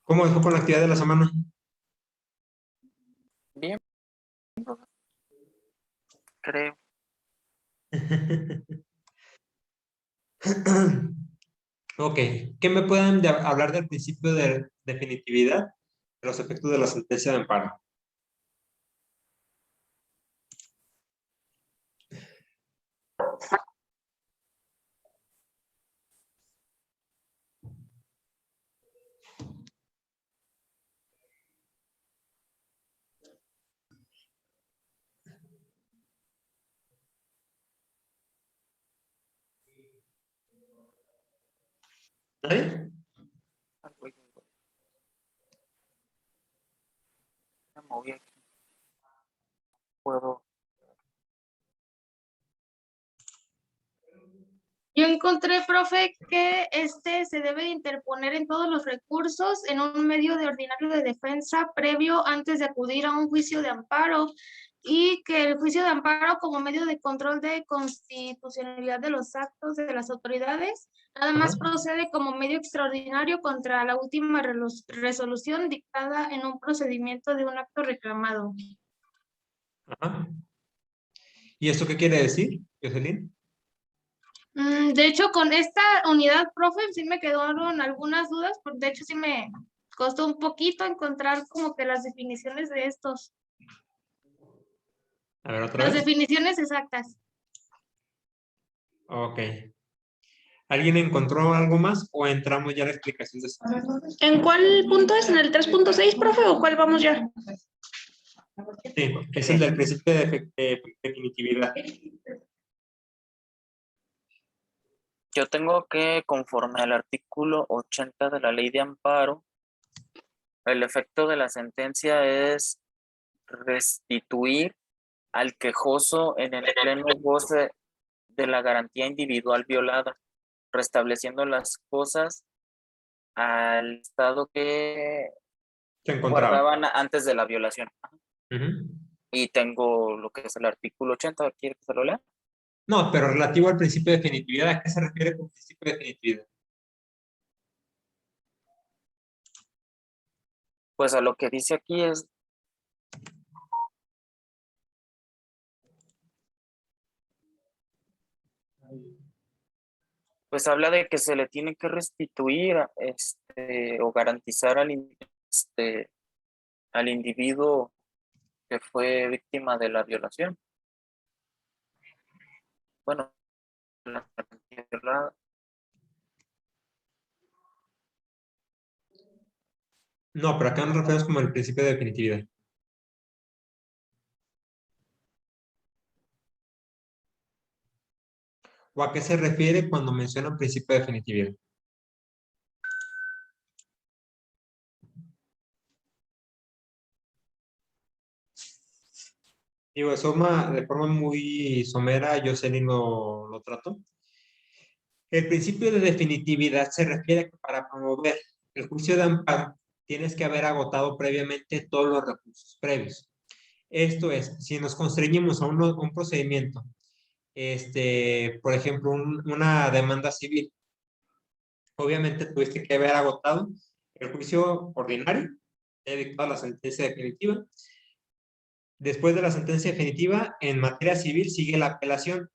¿Cómo dejó con la actividad de la semana? Bien, creo. Ok, ¿qué me pueden hablar del principio de definitividad de los efectos de la sentencia de amparo? ¿Nadie? Me moví aquí. Puedo. Yo encontré, profe, que se debe interponer en todos los recursos en un medio de ordinario de defensa previo antes de acudir a un juicio de amparo y que el juicio de amparo como medio de control de constitucionalidad de los actos de las autoridades nada más procede como medio extraordinario contra la última resolución dictada en un procedimiento de un acto reclamado. Ajá. ¿Y esto qué quiere decir, Jocelyn? De hecho, con esta unidad, profe, sí me quedaron algunas dudas, porque de hecho sí me costó un poquito encontrar como que las definiciones de estos. A ver, otra Las vez. definiciones exactas. Ok. ¿Alguien encontró algo más o entramos ya a la explicación de esto? ¿En cuál punto es? ¿En el 3.6, profe, o cuál vamos ya? Sí, es el del principio de definitividad. Yo tengo que, conforme al artículo 80 de la Ley de Amparo, el efecto de la sentencia es restituir al quejoso en el pleno goce de la garantía individual violada, restableciendo las cosas al estado que Se encontraba. guardaban antes de la violación. Ujú. Y tengo lo que es el artículo 80, ¿quiere que se lo lea? No, pero relativo al principio de definitividad, ¿a qué se refiere con principio de definitividad? Pues a lo que dice aquí es pues habla de que se le tiene que restituir o garantizar al individuo que fue víctima de la violación. Bueno, la violada. No, pero acá nos referimos como el principio de definitividad. ¿O a qué se refiere cuando menciona principio de definitividad? Digo, de forma muy somera, Jocelyn lo trató. El principio de definitividad se refiere a que para promover el juicio de amparo tienes que haber agotado previamente todos los recursos previos. Esto es, si nos constreñimos a un procedimiento, por ejemplo, una demanda civil, obviamente tuviste que haber agotado el juicio ordinario, dictado la sentencia definitiva. Después de la sentencia definitiva, en materia civil sigue la apelación.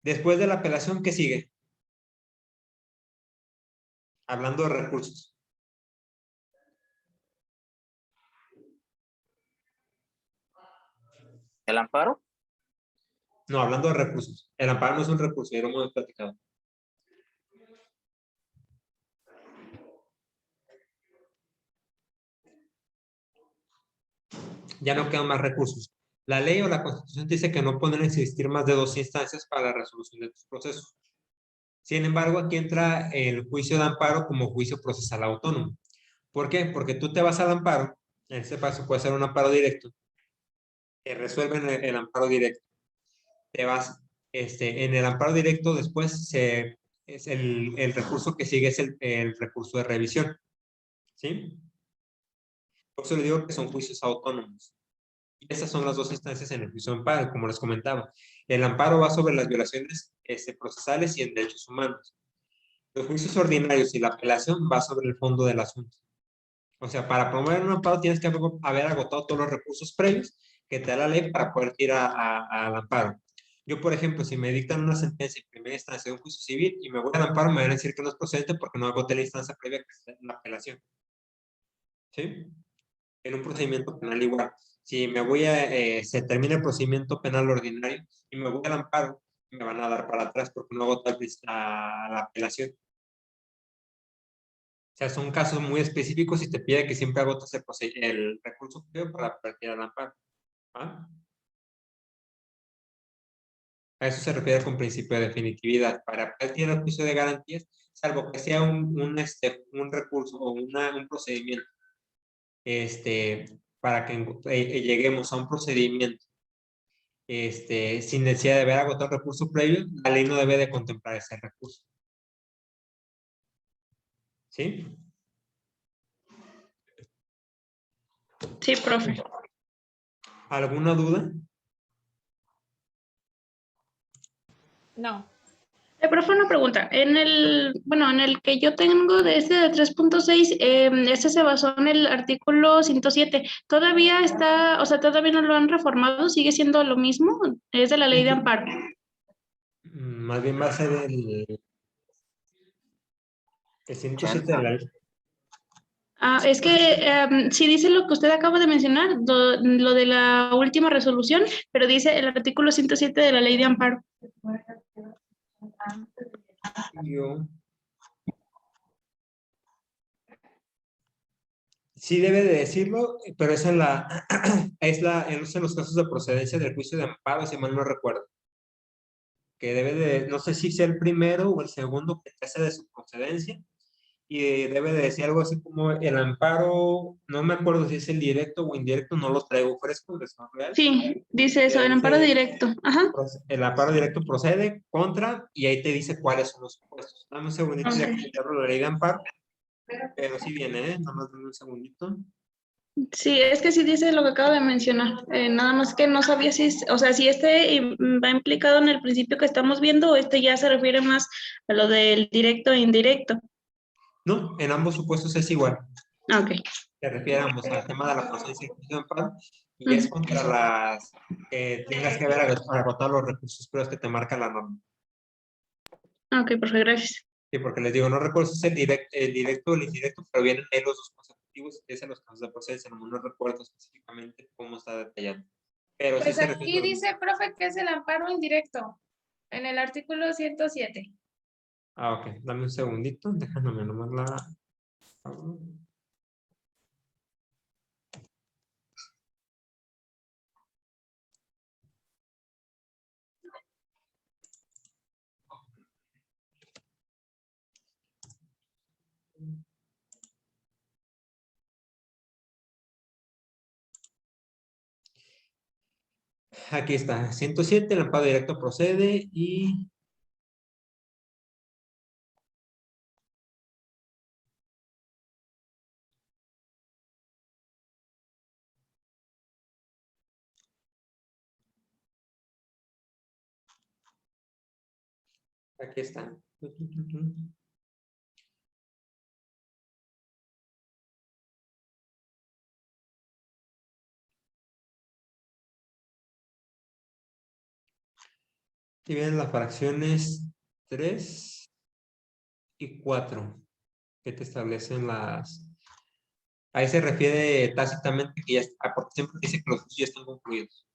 Después de la apelación, ¿qué sigue? Hablando de recursos. ¿El amparo? No, hablando de recursos. El amparo no es un recurso, ya lo hemos platicado. Ya no quedan más recursos. La ley o la Constitución dice que no pueden existir más de 2 instancias para la resolución de tus procesos. Sin embargo, aquí entra el juicio de amparo como juicio procesal autónomo. ¿Por qué? Porque tú te vas al amparo, en este caso puede ser un amparo directo, que resuelven el amparo directo. Te vas, en el amparo directo después es el recurso que sigue es el recurso de revisión. ¿Sí? Por eso le digo que son juicios autónomos. Y esas son las dos instancias en el juicio de amparo, como les comentaba. El amparo va sobre las violaciones procesales y en derechos humanos. Los juicios ordinarios y la apelación va sobre el fondo del asunto. O sea, para promover un amparo tienes que haber agotado todos los recursos previos que te da la ley para poder ir al amparo. Yo, por ejemplo, si me dictan una sentencia en primera instancia de un juicio civil y me voy al amparo, me van a decir que no es procedente porque no agoté la instancia previa que es la apelación. ¿Sí? En un procedimiento penal igual. Si me voy se termina el procedimiento penal ordinario y me voy al amparo, me van a dar para atrás porque no agoté la apelación. O sea, son casos muy específicos y te pide que siempre agotes el recurso previo para partir al amparo. ¿Ah? A eso se refiere con principio de definitividad. Para partir al juicio de garantías, salvo que sea un recurso o un procedimiento, para que lleguemos a un procedimiento sin necesidad de haber agotado el recurso previo, la ley no debe de contemplar ese recurso. ¿Sí? Sí, profe. ¿Alguna duda? No. Profe, una pregunta. En el que yo tengo de de 3.6, este se basó en el artículo 107. ¿Todavía está, o sea, todavía no lo han reformado? ¿Sigue siendo lo mismo? Es de la ley de amparo. Más bien va a ser el 107 de la ley. Ah, es que sí dice lo que usted acaba de mencionar, lo de la última resolución, pero dice el artículo 107 de la ley de amparo. Sí debe de decirlo, pero es en los casos de procedencia del juicio de amparo, si mal no recuerdo. Que debe de, no sé si sea el primero o el segundo que hace de su procedencia, y debe de decir algo así como el amparo, no me acuerdo si es el directo o indirecto, no lo traigo fresco, ¿es real? Sí, dice eso, el amparo directo. Ajá. El amparo directo procede contra, y ahí te dice cuáles son los supuestos. Dame un segundito, ya que te abro la ley de amparo, pero sí viene, nomás dame un segundito. Sí, es que sí dice lo que acabo de mencionar. Nada más que no sabía si, o sea, si va implicado en el principio que estamos viendo o este ya se refiere más a lo del directo e indirecto. No, en ambos supuestos es igual. Ok. Se refiere al tema de la procedencia del juicio de amparo, y es contra las que tengas que haber agotado los recursos previos que te marca la norma. Ok, perfecto, gracias. Sí, porque les digo, no recuerdo si es el directo o el indirecto, pero vienen ahí los dos consecutivos, que es en los casos de procedencia, no recuerdo específicamente cómo está detallado. Pero Pues sí se aquí refiere. dice, profe, que es el amparo indirecto, en el artículo 107. Ah, ok, dame un segundito, déjame nomás la... Aquí está, 107, el amparo directo procede y... Aquí están. Aquí vienen las fracciones 3 y 4, que te establecen las... Ahí se refiere tácitamente que ya está, porque siempre dice que los juicios ya están concluidos.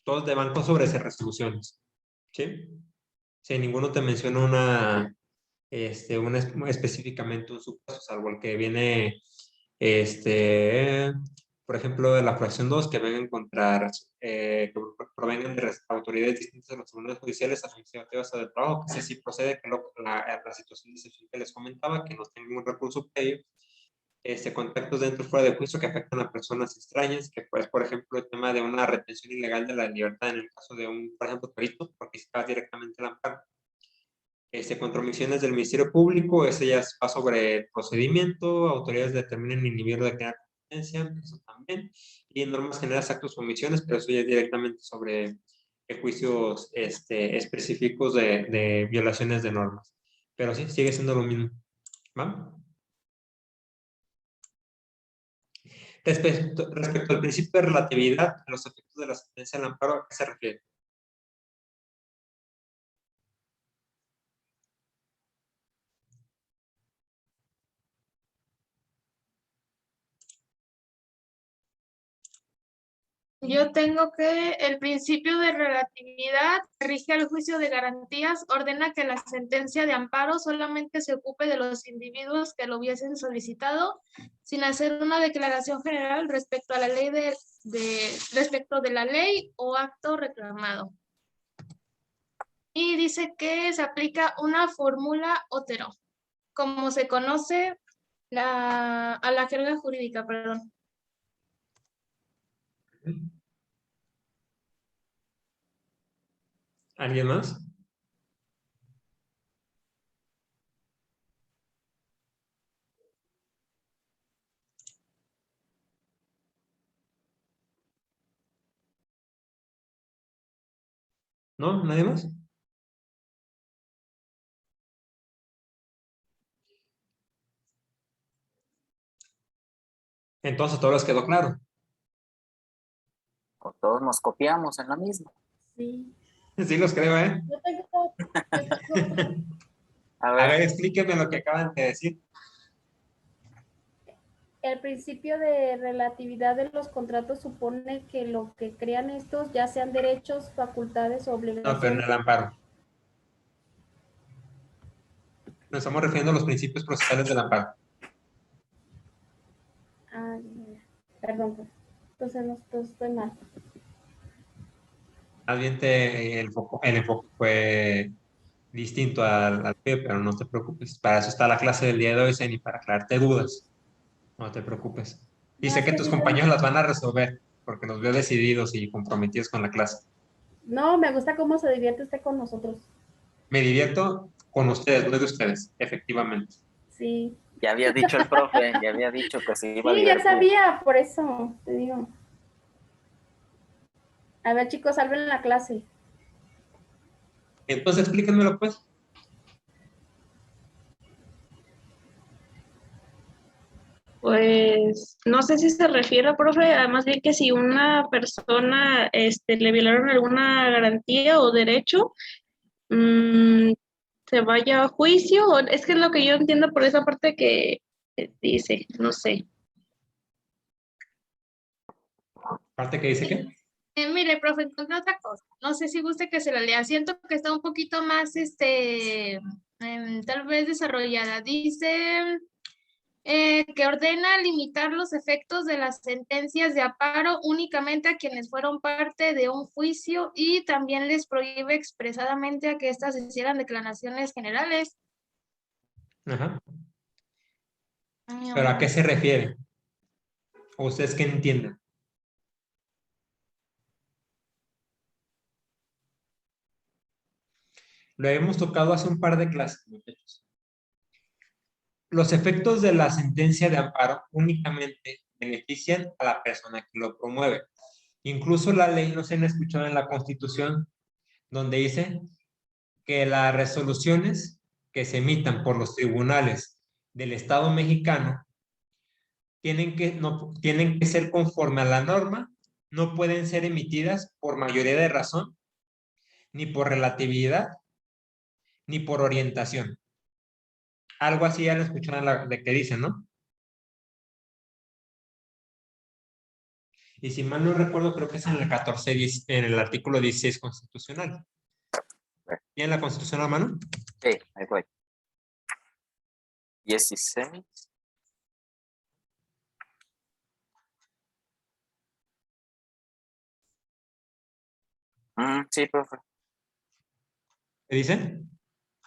Todos te van con sobre esas resoluciones. ¿Sí? Si ninguno te menciona específicamente un supuesto, salvo el que viene, por ejemplo, de la fracción 2, que vengan que provengan de autoridades distintas de los tribunales judiciales administrativas o de trabajo, que sí procede que la situación de excepción que les comentaba, que no tengan un recurso previo, contactos dentro y fuera de juicio que afectan a personas extrañas, que pues, por ejemplo, el tema de una retención ilegal de la libertad en el caso de por ejemplo, perito, participar directamente en la amparo. Contromisiones del Ministerio Público, ese ya va sobre el procedimiento, autoridades determinen inhibir o declarar competencia, eso también, y normas generales, actos o omisiones, pero eso ya es directamente sobre juicios específicos de violaciones de normas. Pero sí, sigue siendo lo mismo. ¿Va? Respecto al principio de relatividad, los efectos de la sentencia del amparo, ¿a qué se refiere? Yo tengo que el principio de relatividad rige al juicio de garantías, ordena que la sentencia de amparo solamente se ocupe de los individuos que lo hubiesen solicitado, sin hacer una declaración general respecto a la ley respecto de la ley o acto reclamado. Y dice que se aplica una fórmula Otero, como se conoce a la jerga jurídica, perdón. ¿Alguien más? ¿No? ¿Nadie más? Entonces, todo les quedó claro. O todos nos copiamos en la misma. Sí. Sí, los creo, ¿eh? Yo tengo A A ver, ver, explíquenme lo que acaban de decir. el principio de relatividad de los contratos supone que lo que crean estos, ya sean derechos, facultades o No, pero en obligaciones. el amparo. Nos estamos refiriendo a los principios procesales del amparo. Ah, perdón, pues. Entonces no estoy mal. Más bien el enfoque fue distinto al PIB, pero no te preocupes. Para eso está la clase del día de hoy, Zeni, para aclararte dudas. No te preocupes. Y No, sé es que que tus sí, compañeros las van a resolver, porque los veo decididos y comprometidos con la clase. no, me gusta cómo se divierte usted con nosotros. Me divierto con ustedes, no de ustedes, efectivamente. Sí. ya había dicho el profe, ya había dicho que se iba a Sí, ya divertir. sabía, por eso te digo. A ver, chicos, salven la clase. Entonces, explíquenmelo, pues. Pues no sé si se refiere, profe, además bien que si una persona le violaron alguna garantía o derecho, se vaya a juicio, o es que es lo que yo entiendo por esa parte que dice, no sé. Parte que dice que. Mire, profe, encontré otra cosa. No sé si guste que se la lea. Siento que está un poquito más, tal vez desarrollada. Dice que ordena limitar los efectos de las sentencias de amparo únicamente a quienes fueron parte de un juicio y también les prohíbe expresadamente a que éstas hicieran declaraciones generales. Ajá. ¿Pero a qué se refiere? ¿O ustedes qué entienden? Lo hemos tocado hace un par de clases, muchachos. Los efectos de la sentencia de amparo únicamente benefician a la persona que lo promueve. Incluso la ley, no se han escuchado en la Constitución, donde dice que las resoluciones que se emitan por los tribunales del Estado mexicano tienen que ser conforme a la norma, no pueden ser emitidas por mayoría de razón, ni por relatividad, ni por orientación. Algo así ya lo escucharon de que dicen, ¿no? Y si mal no recuerdo, creo que es en el 14, en el artículo 16 constitucional. ¿Tienen la Constitución a mano? Sí, ahí voy. 16. Sí, profe. ¿Qué dice?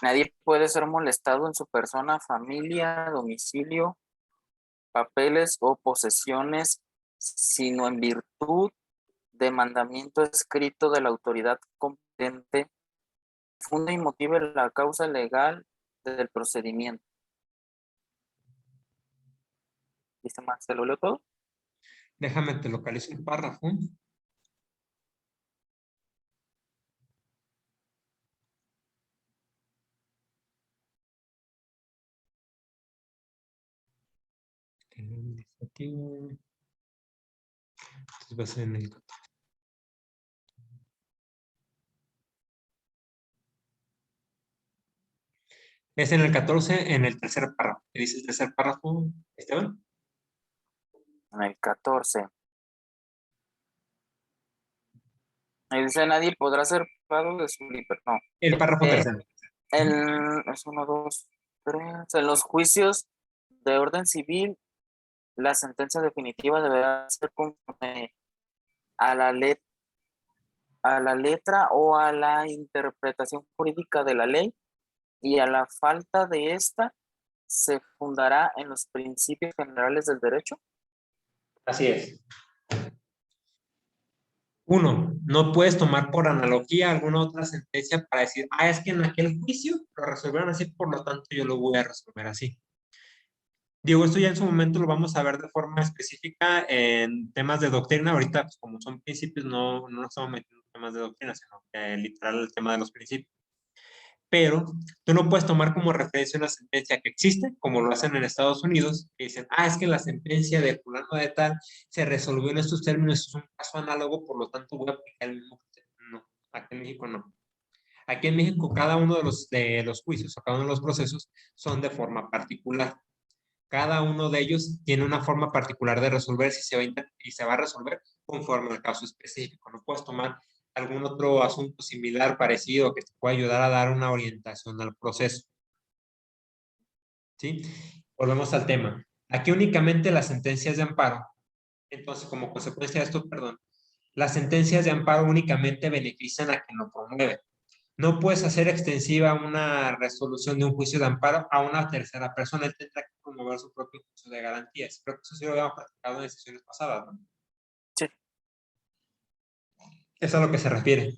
Nadie puede ser molestado en su persona, familia, domicilio, papeles o posesiones, sino en virtud de mandamiento escrito de la autoridad competente, funde y motive la causa legal del procedimiento. ¿Dice Marcelo? ¿Lo leo todo? Déjame te localizo el párrafo. Administrativo. Entonces va a ser en el 14. Es en el 14, en el tercer párrafo. ¿Qué dice el tercer párrafo, Esteban? En el 14. Ahí dice, nadie podrá ser pago de su libertad. No. El párrafo tercero. Es 1, 2, 3. En los juicios de orden civil, la sentencia definitiva deberá ser conforme a la letra o a la interpretación jurídica de la ley, y a la falta de esta se fundará en los principios generales del derecho. Así es. 1. No puedes tomar por analogía alguna otra sentencia para decir, es que en aquel juicio lo resolvieron así, por lo tanto yo lo voy a resolver así. Digo, esto ya en su momento lo vamos a ver de forma específica en temas de doctrina. Ahorita, pues, como son principios, no nos estamos metiendo en temas de doctrina, sino que literal el tema de los principios. Pero tú no puedes tomar como referencia una sentencia que existe, como lo hacen en Estados Unidos, que dicen, es que la sentencia de fulano de tal se resolvió en estos términos, es un caso análogo, por lo tanto voy a aplicar el mismo. No, aquí en México no. Aquí en México cada uno de los juicios o cada uno de los procesos son de forma particular. Cada uno de ellos tiene una forma particular de resolver y se va a resolver conforme al caso específico. No puedes tomar algún otro asunto similar, parecido, que te pueda ayudar a dar una orientación al proceso. ¿Sí? Volvemos al tema. Aquí únicamente las sentencias de amparo. Entonces, como consecuencia de esto, perdón, las sentencias de amparo únicamente benefician a quien lo promueve. No puedes hacer extensiva una resolución de un juicio de amparo a una tercera persona. Él tendrá que promover su propio juicio de garantías. Creo que eso sí lo habíamos platicado en sesiones pasadas, ¿no? Sí. Eso es a lo que se refiere.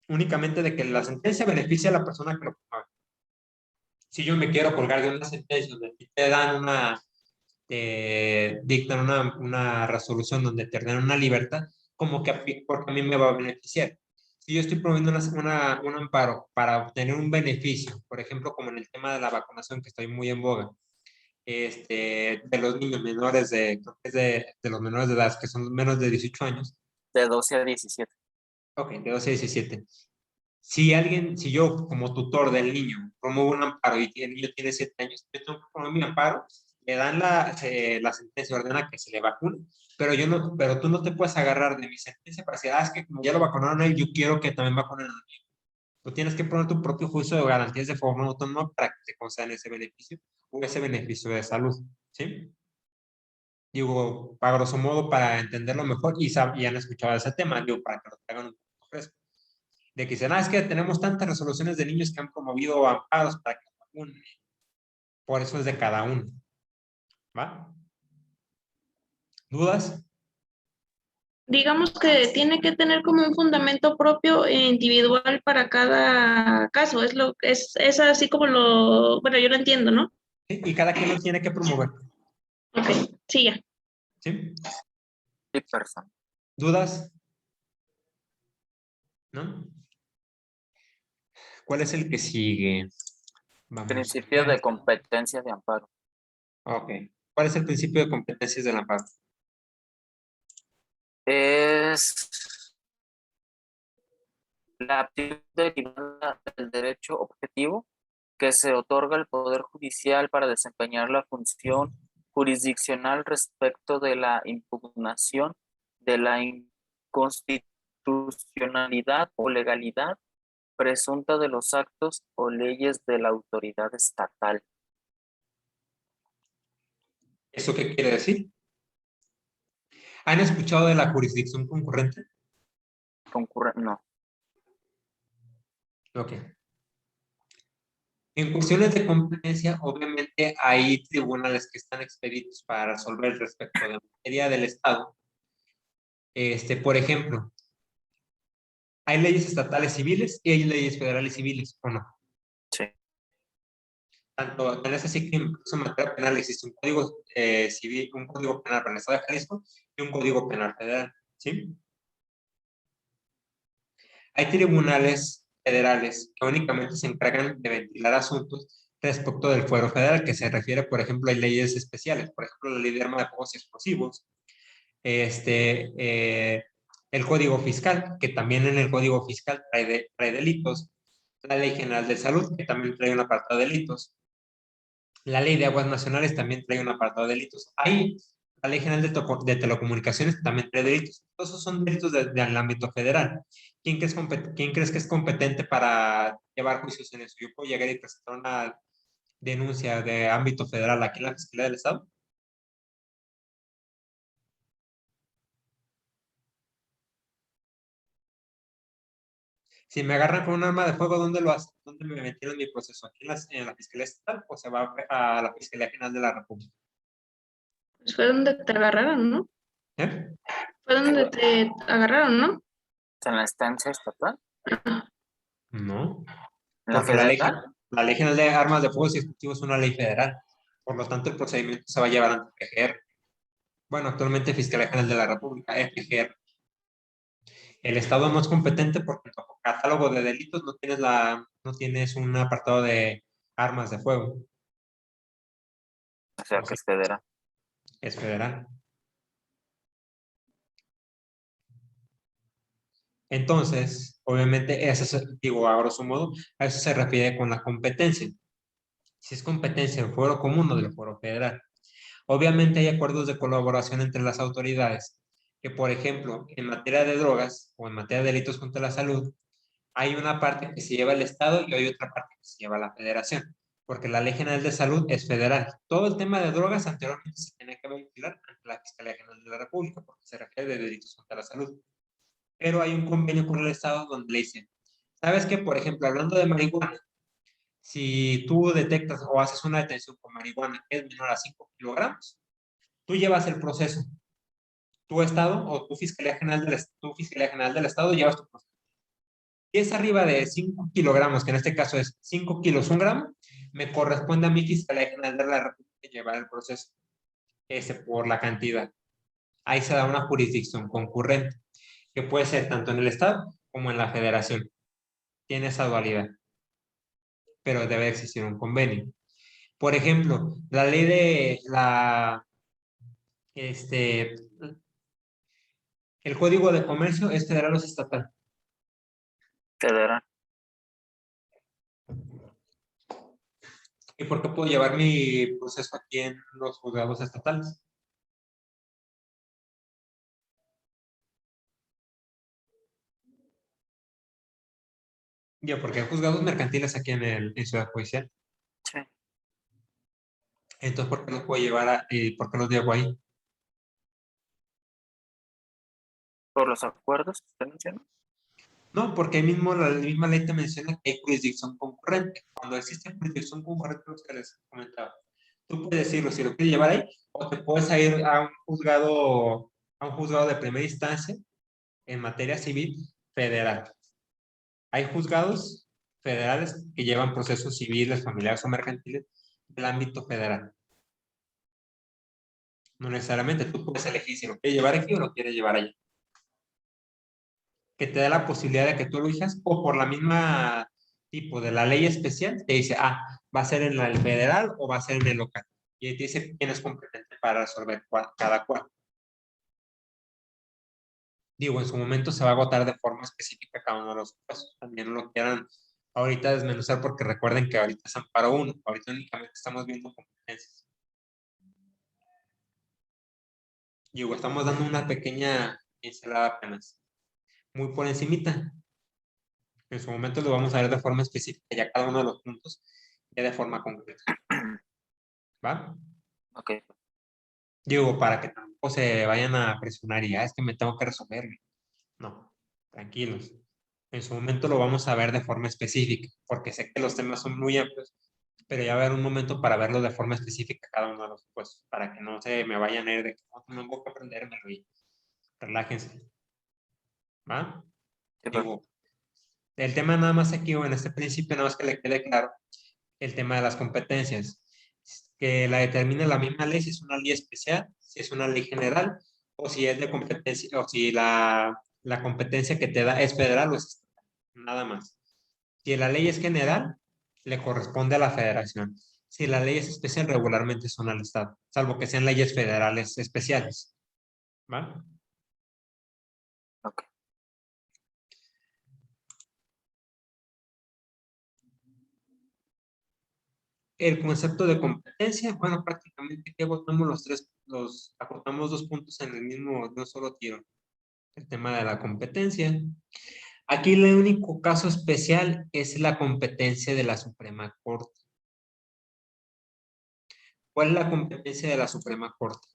Únicamente de que la sentencia beneficia a la persona que lo promueve. Si yo me quiero colgar de una sentencia donde te dan dictan una resolución donde te dan una libertad, como que porque a mí me va a beneficiar. Si yo estoy promoviendo un amparo para obtener un beneficio, por ejemplo, como en el tema de la vacunación, que estoy muy en boga, de los niños menores creo que es de los menores de edad, que son menos de 18 años. De 12 a 17. Ok, de 12 a 17. Si yo como tutor del niño promuevo un amparo y el niño tiene 7 años, yo tengo que promover mi amparo, le dan la sentencia, ordena que se le vacune, pero tú no te puedes agarrar de mi sentencia para decir, es que como ya lo vacunaron a él, yo quiero que también vacunen a mí. Tú tienes que poner tu propio juicio de garantías de forma autónoma para que te concedan ese beneficio o ese beneficio de salud, ¿sí? Digo, para grosso modo, para entenderlo mejor, y han escuchado ese tema, digo, para que lo traigan un poco fresco. De que dicen, es que tenemos tantas resoluciones de niños que han promovido amparos para que vacunen. Por eso es de cada uno. ¿Va? ¿Dudas? Digamos que tiene que tener como un fundamento propio e individual para cada caso. Es así como bueno, yo lo entiendo, ¿no? ¿Sí? Y cada quien lo tiene que promover. Ok, sí, ya. ¿Sí? Sí, persona. ¿Dudas? ¿No? ¿Cuál es el que sigue? Vamos Principio a ver. de competencia de amparo. Ok. ¿Cuál es el principio de competencias del amparo? Es la aptitud derivada del derecho objetivo que se otorga al Poder Judicial para desempeñar la función jurisdiccional respecto de la impugnación de la inconstitucionalidad o legalidad presunta de los actos o leyes de la autoridad estatal. ¿Eso qué quiere decir? ¿Han escuchado de la jurisdicción concurrente? No. Ok. En cuestiones de competencia, obviamente hay tribunales que están expeditos para resolver respecto de la materia del Estado. Por ejemplo, hay leyes estatales civiles y hay leyes federales civiles, ¿o no? Sí. Tanto es así que incluso en materia penal existe un código civil, un código penal para el Estado de Jalisco y un código penal federal, ¿sí? Hay tribunales federales que únicamente se encargan de ventilar asuntos respecto del fuero federal, que se refiere, por ejemplo, a leyes especiales, por ejemplo, la ley de armas de fuego y explosivos, el Código Fiscal, que también en el Código Fiscal trae delitos, la Ley General de Salud, que también trae un apartado de delitos, la Ley de Aguas Nacionales también trae un apartado de delitos. Ahí, la Ley General de Telecomunicaciones también trae delitos. Todos esos son delitos del ámbito federal. ¿Quién crees que es competente para llevar juicios en eso? Yo puedo llegar y presentar una denuncia de ámbito federal aquí en la Fiscalía del Estado. Si me agarran con un arma de fuego, ¿dónde lo hacen? ¿Dónde me metieron mi proceso? ¿Aquí en la Fiscalía Estatal o se va a la Fiscalía General de la República? Pues fue donde te agarraron, ¿no? ¿Eh? Fue donde te agarraron, ¿no? ¿En la instancia estatal? No. ¿En la Porque la federal? ley General de Armas de Fuego y Explosivos es una ley federal. Por lo tanto, el procedimiento se va a llevar ante PGR. Bueno, actualmente Fiscalía General de la República, es PGR. El Estado no es competente porque en tu catálogo de delitos no tienes un apartado de armas de fuego. O sea, que es federal. Es federal. Entonces, obviamente, digo, a grosso modo, a eso se refiere con la competencia. Si es competencia del fuero común o del fuero federal. Obviamente hay acuerdos de colaboración entre las autoridades, que por ejemplo, en materia de drogas o en materia de delitos contra la salud, hay una parte que se lleva el Estado y hay otra parte que se lleva la Federación, porque la Ley General de Salud es federal. Todo el tema de drogas anteriormente se tenía que vigilar ante la Fiscalía General de la República, porque se refiere de delitos contra la salud. Pero hay un convenio con el Estado donde le dicen, ¿sabes qué? Por ejemplo, hablando de marihuana, si tú detectas o haces una detención con marihuana que es menor a 5 kilogramos, tú llevas el proceso. Tu Estado o tu Fiscalía General del Estado llevas tu proceso. Si es arriba de 5 kilogramos, que en este caso es 5 kilos, 1 gramo, me corresponde a mi Fiscalía General de la República llevar el proceso. Ese por la cantidad. Ahí se da una jurisdicción concurrente, que puede ser tanto en el Estado como en la Federación. Tiene esa dualidad. Pero debe existir un convenio. Por ejemplo, la ley de el Código de Comercio es federal o es estatal. Federal. ¿Y por qué puedo llevar mi proceso aquí en los juzgados estatales? Ya, porque hay juzgados mercantiles aquí en Ciudad Judicial. Sí. Entonces, ¿por qué los puedo llevar por qué los llevo ahí? ¿Por los acuerdos que usted mencionó? No, porque ahí mismo la misma ley te menciona que hay jurisdicción concurrente. Cuando existe jurisdicción concurrente, lo que les comentaba, tú puedes decirlo si lo quieres llevar ahí, o te puedes ir a un juzgado de primera instancia en materia civil federal. Hay juzgados federales que llevan procesos civiles, familiares o mercantiles del ámbito federal. No necesariamente tú puedes elegir si lo quieres llevar aquí o lo quieres llevar allá. Que te da la posibilidad de que tú lo elijas o por la misma tipo de la ley especial te dice, va a ser en el federal o va a ser en el local. Y ahí te dice quién es competente para resolver cada cual. Digo, en su momento se va a agotar de forma específica cada uno de los casos. También no lo quieran ahorita desmenuzar porque recuerden que ahorita es amparo 1, ahorita únicamente estamos viendo competencias. Digo, estamos dando una pequeña pincelada apenas, muy por encimita. En su momento lo vamos a ver de forma específica ya cada uno de los puntos, ya de forma concreta. ¿Va? Ok. Digo, para que tampoco se vayan a presionar y es que me tengo que resolver. No, tranquilos. En su momento lo vamos a ver de forma específica, porque sé que los temas son muy amplios, pero ya va a haber un momento para verlo de forma específica cada uno de los puestos, para que no se me vayan a ir de que no tengo que aprendérmelo y relájense. ¿Va? Sí, Digo, el tema nada más aquí o en este principio, nada más que le quede claro, el tema de las competencias, que la determine la misma ley, si es una ley especial, si es una ley general, o si es de competencia, o si la competencia que te da es federal o es estatal, nada más. Si la ley es general, le corresponde a la federación. Si la ley es especial, regularmente son al Estado, salvo que sean leyes federales especiales. ¿Va? Ok. El concepto de competencia, bueno, prácticamente aquí agotamos agotamos 2 puntos en el mismo, no solo tiro. El tema de la competencia. Aquí el único caso especial es la competencia de la Suprema Corte. ¿Cuál es la competencia de la Suprema Corte?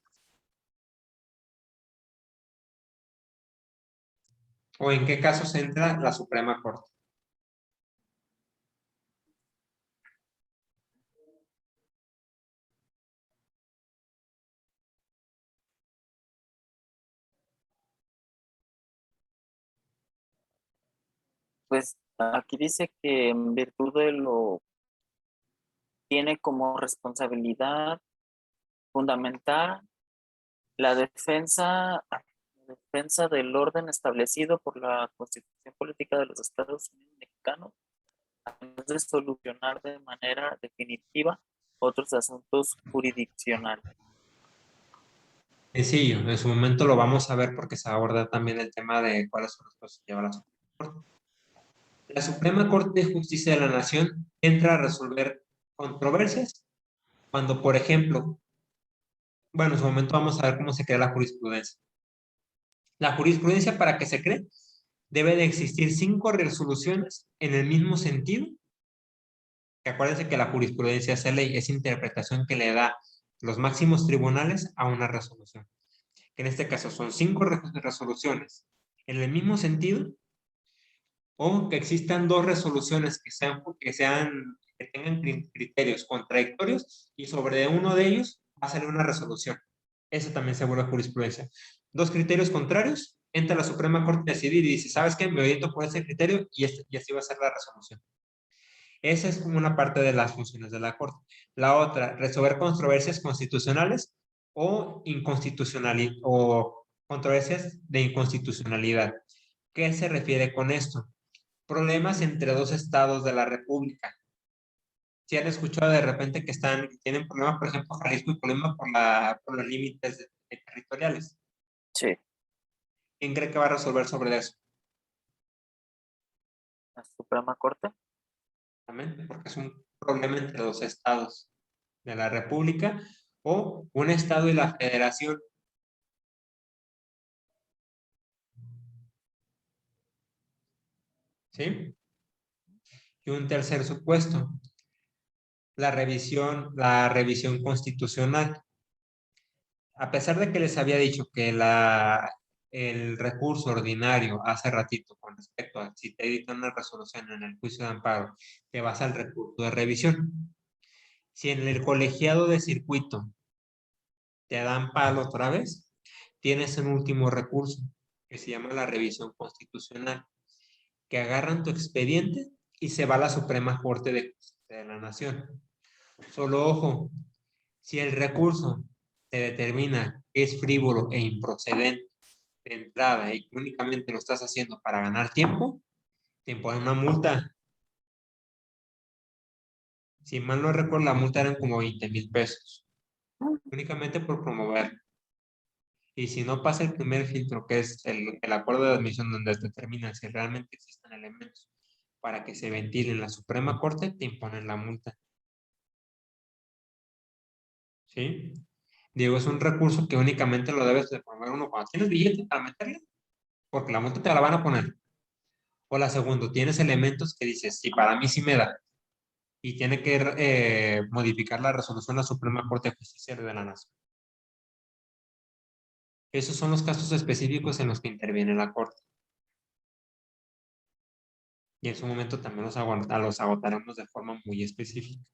¿O en qué casos entra la Suprema Corte? Pues aquí dice que en virtud de lo tiene como responsabilidad fundamental la defensa del orden establecido por la Constitución Política de los Estados Unidos Mexicanos, además de solucionar de manera definitiva otros asuntos jurisdiccionales. Sencillo, en su momento lo vamos a ver porque se aborda también el tema de cuáles son los pasos que lleva la Suprema Corte. La Suprema Corte de Justicia de la Nación entra a resolver controversias cuando, por ejemplo, bueno, en su momento vamos a ver cómo se crea la jurisprudencia. La jurisprudencia, para que se cree, debe de existir 5 resoluciones en el mismo sentido. Que acuérdense que la jurisprudencia es ley, es interpretación que le da los máximos tribunales a una resolución. Que en este caso son 5 resoluciones en el mismo sentido, o que existan 2 resoluciones que tengan criterios contradictorios y sobre uno de ellos va a salir una resolución. Eso también se vuelve jurisprudencia. 2 criterios contrarios, entra la Suprema Corte a decidir y dice, ¿sabes qué? Me oriento por ese criterio y así va a ser la resolución. Esa es como una parte de las funciones de la Corte. La otra, resolver controversias constitucionales o o controversias de inconstitucionalidad. ¿Qué se refiere con esto? Problemas entre 2 estados de la República. Si han escuchado de repente que tienen problemas, por ejemplo, Jalisco y Colima por los límites territoriales. Sí, ¿Quién cree que va a resolver sobre eso? la Suprema Corte. Exactamente, porque es un problema entre 2 estados de la República o un estado y la federación. ¿Sí? Y un tercer supuesto, la revisión constitucional. A pesar de que les había dicho que el recurso ordinario hace ratito con respecto a si te editan una resolución en el juicio de amparo, te vas al recurso de revisión. Si en el colegiado de circuito te dan palo otra vez, tienes un último recurso que se llama la revisión constitucional, que agarran tu expediente y se va a la Suprema Corte de Justicia de la Nación. Solo ojo, si el recurso te determina que es frívolo e improcedente de entrada y que únicamente lo estás haciendo para ganar tiempo, te imponen una multa. Si mal no recuerdo, la multa eran como 20,000 pesos, únicamente por promover. Y si no pasa el primer filtro, que es el acuerdo de admisión donde determina si realmente existen elementos para que se ventile en la Suprema Corte, te imponen la multa. ¿Sí? Digo, es un recurso que únicamente lo debes de promover uno cuando tienes billete para meterle, porque la multa te la van a poner. O la segunda, tienes elementos que dices, sí, para mí sí me da. Y tiene que modificar la resolución de la Suprema Corte de Justicia de la Nación. Esos son los casos específicos en los que interviene la Corte. Y en su momento también los agotaremos de forma muy específica.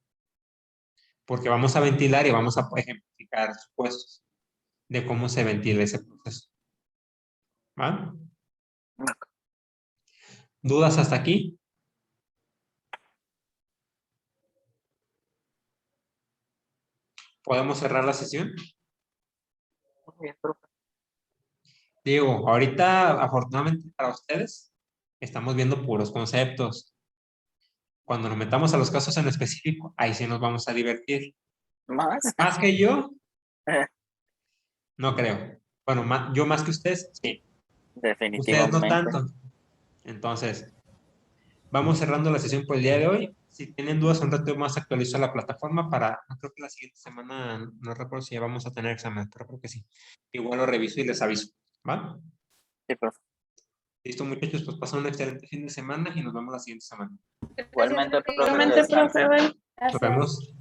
Porque vamos a ventilar y vamos a ejemplificar supuestos de cómo se ventila ese proceso. ¿Va? ¿Dudas hasta aquí? ¿Podemos cerrar la sesión? Muy bien, profe. Digo, ahorita, afortunadamente para ustedes, estamos viendo puros conceptos. Cuando nos metamos a los casos en específico, ahí sí nos vamos a divertir. ¿Más? ¿Más que yo? No creo. Bueno, yo más que ustedes, sí. Ustedes no Definitivamente. tanto. Entonces, vamos cerrando la sesión por el día de hoy. Si tienen dudas, un rato más actualizo la plataforma para, creo que la siguiente semana, no recuerdo si ya vamos a tener examen, pero creo que sí. Igual lo reviso y les aviso. ¿Va? Sí, profe. Listo, muchachos, pues pasen un excelente fin de semana y nos vemos la siguiente semana. Igualmente, profe. Igualmente, profe, bye. Nos Gracias. vemos.